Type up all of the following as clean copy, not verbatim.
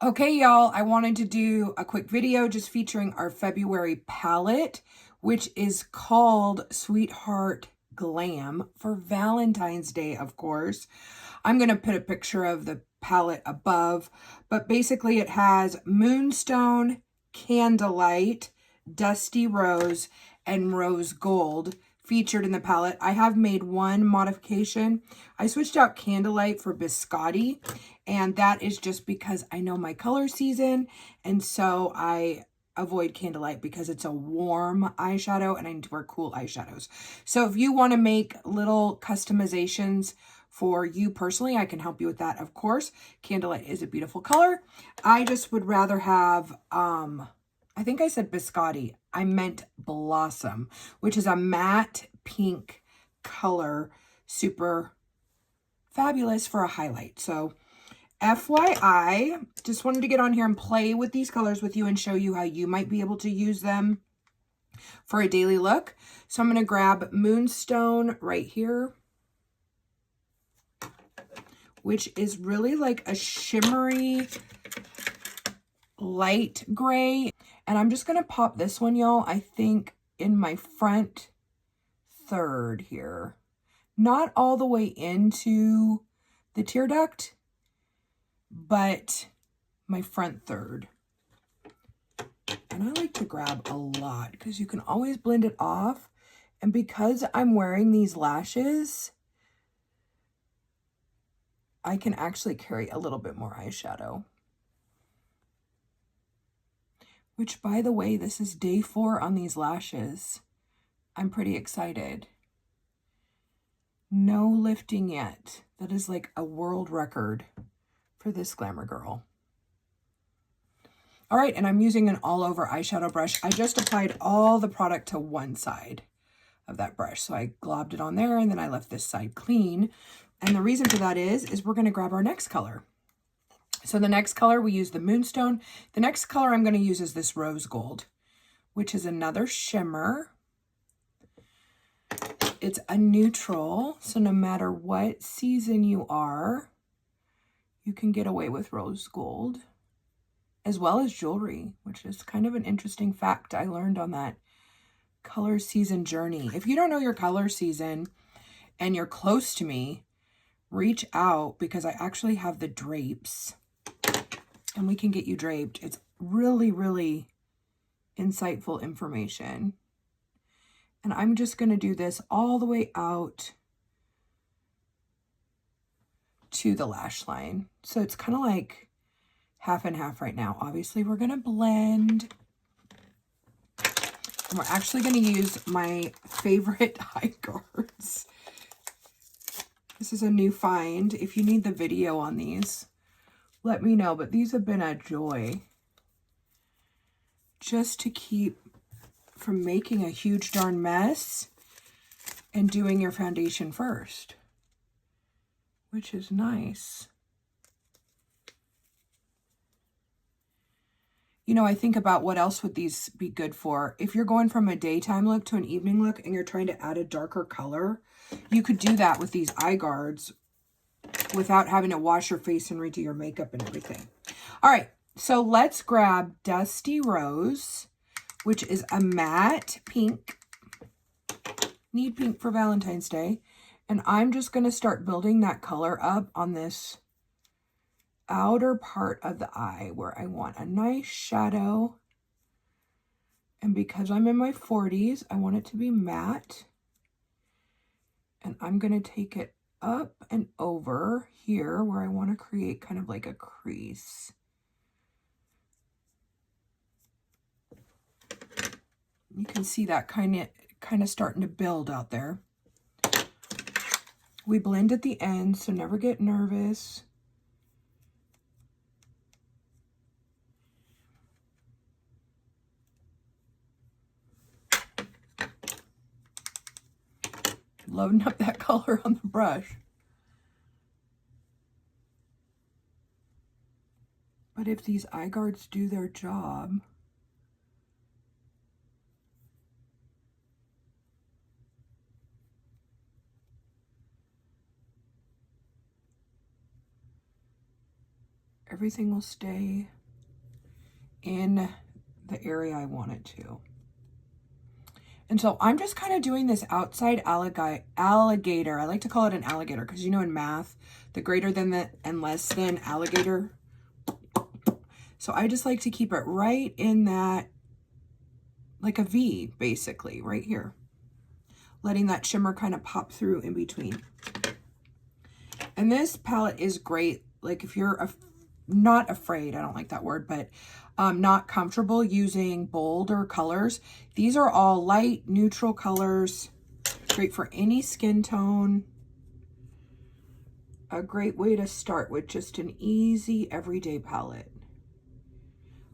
Okay, y'all, I wanted to do a quick video just featuring our February palette, which is called Sweetheart Glam for Valentine's Day, of course. I'm going to put a picture of the palette above, but basically it has Moonstone, Candlelight, Dusty Rose, and Rose Gold featured in the palette. I have made one modification. I switched out Candlelight for Biscotti, and that is just because I know my color season, and so I avoid Candlelight because it's a warm eyeshadow and I need to wear cool eyeshadows. So if you want to make little customizations for you personally, I can help you with that, of course. Candlelight is a beautiful color. I just would rather have, I think I said Biscotti. I meant Blossom, which is a matte pink color, super fabulous for a highlight. So FYI, just wanted to get on here and play with these colors with you and show you how you might be able to use them for a daily look. So I'm going to grab Moonstone right here, which is really like a shimmery light gray. And I'm just going to pop this one, y'all, I think in my front third here. Not all the way into the tear duct, but my front third. And I like to grab a lot because you can always blend it off. And because I'm wearing these lashes, I can actually carry a little bit more eyeshadow. Which, by the way, this is day 4 on these lashes. I'm pretty excited. No lifting yet. That is like a world record for this glamour girl. All right, and I'm using an all-over eyeshadow brush. I just applied all the product to one side of that brush. So I globbed it on there, and then I left this side clean. And the reason for that is we're going to grab our next color. So the next color, we use the Moonstone. The next color I'm going to use is this Rose Gold, which is another shimmer. It's a neutral, so no matter what season you are, you can get away with Rose Gold, as well as jewelry, which is kind of an interesting fact I learned on that color season journey. If you don't know your color season and you're close to me, reach out because I actually have the drapes and we can get you draped. It's really, really insightful information. And I'm just going to do this all the way out to the lash line. So it's kind of like half and half right now. Obviously, we're going to blend. And we're actually going to use my favorite eye guards. This is a new find. If you need the video on these, let me know. But these have been a joy. Just to keep from making a huge darn mess and doing your foundation first, which is nice. You know, I think about what else would these be good for. If you're going from a daytime look to an evening look and you're trying to add a darker color, you could do that with these eye guards without having to wash your face and redo your makeup and everything. All right, so let's grab Dusty Rose, which is a matte pink. Need pink for Valentine's Day. And I'm just going to start building that color up on this outer part of the eye where I want a nice shadow. And because I'm in my 40s, I want it to be matte. And I'm going to take it up and over here where I want to create kind of like a crease. You can see that kind of starting to build out there. We blend at the end, so never get nervous. Loading up that color on the brush. But if these eye guards do their job, everything will stay in the area I want it to. And so I'm just kind of doing this outside alligator. I like to call it an alligator because, you know, in math, the greater than the and less than alligator. So I just like to keep it right in that, like a V, basically, right here. Letting that shimmer kind of pop through in between. And this palette is great. Like if you're not afraid, I don't like that word, but not comfortable using bolder colors. These are all light, neutral colors. Great for any skin tone. A great way to start with just an easy everyday palette.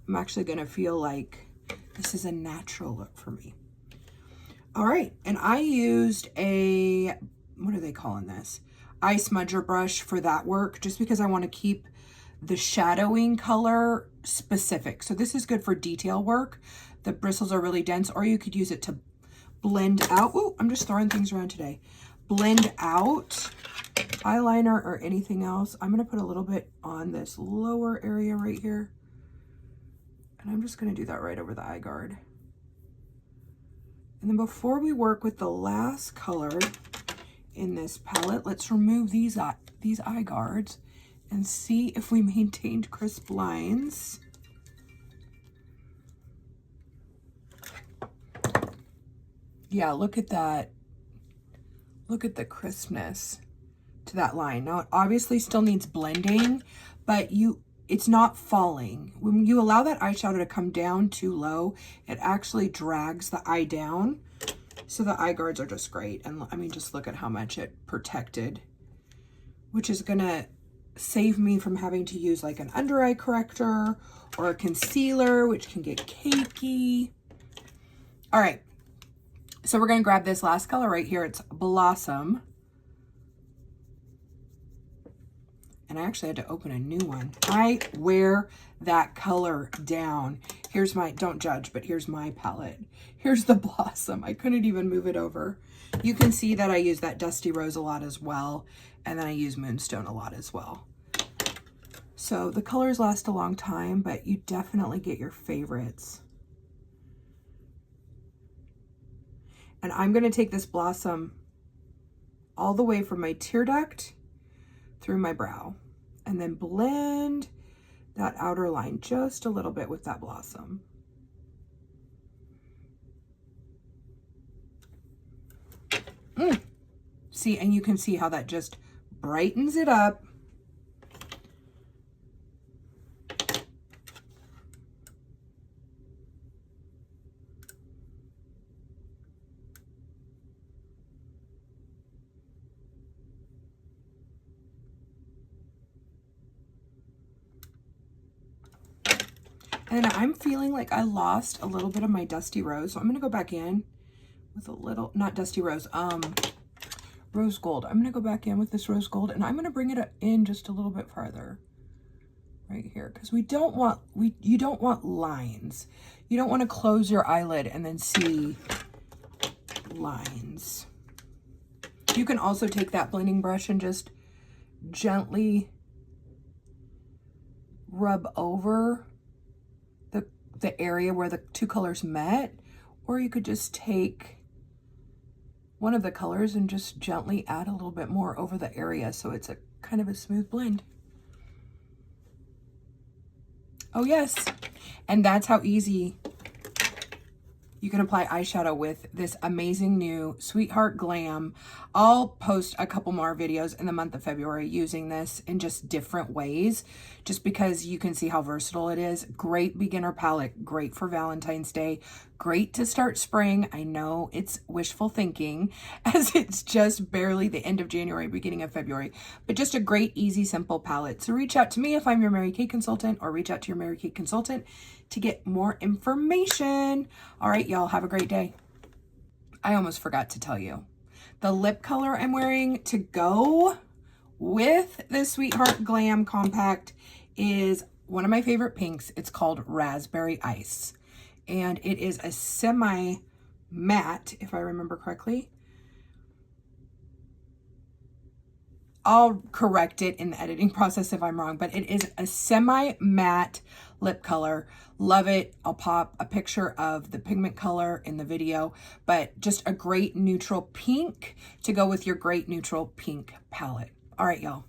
I'm actually going to feel like this is a natural look for me. All right, and I used a, what are they calling this? Eye smudger brush for that work, just because I want to keep the shadowing color specific. So this is good for detail work. The bristles are really dense, or you could use it to blend out. Oh, I'm just throwing things around today. Blend out eyeliner or anything else. I'm going to put a little bit on this lower area right here. And I'm just going to do that right over the eye guard. And then before we work with the last color in this palette, let's remove these eye guards and see if we maintained crisp lines. Yeah, look at that. Look at the crispness to that line. Now it obviously still needs blending, but it's not falling. When you allow that eyeshadow to come down too low, it actually drags the eye down. So the eye guards are just great. And I mean, just look at how much it protected, which is gonna save me from having to use like an under eye corrector or a concealer, which can get cakey. All right, so we're gonna grab this last color right here. It's Blossom. And I actually had to open a new one. I wear that color down. Here's my, don't judge, but here's my palette. Here's the Blossom. I couldn't even move it over. You can see that I use that Dusty Rose a lot as well. And then I use Moonstone a lot as well. So the colors last a long time, but you definitely get your favorites. And I'm gonna take this Blossom all the way from my tear duct through my brow and then blend that outer line just a little bit with that Blossom. See, and you can see how that just brightens it up. And I'm feeling like I lost a little bit of my Dusty Rose. So I'm going to go back in with a little, not Dusty Rose, Rose Gold. I'm going to go back in with this Rose Gold and I'm going to bring it in just a little bit farther right here. Because you don't want lines. You don't want to close your eyelid and then see lines. You can also take that blending brush and just gently rub over the area where the two colors met, or you could just take one of the colors and just gently add a little bit more over the area so it's a kind of a smooth blend. Oh yes, and that's how easy you can apply eyeshadow with this amazing new Sweetheart Glam. I'll post a couple more videos in the month of February using this in just different ways, just because you can see how versatile it is. Great beginner palette, great for Valentine's Day, great to start spring. I know it's wishful thinking as it's just barely the end of January, beginning of February, but just a great, easy, simple palette. So reach out to me if I'm your Mary Kay consultant, or reach out to your Mary Kay consultant to get more information. All right, y'all, have a great day. I almost forgot to tell you. The lip color I'm wearing to go with this Sweetheart Glam Compact is one of my favorite pinks. It's called Raspberry Ice. And it is a semi-matte, if I remember correctly. I'll correct it in the editing process if I'm wrong, but it is a semi-matte lip color. Love it. I'll pop a picture of the pigment color in the video, but just a great neutral pink to go with your great neutral pink palette. All right, y'all.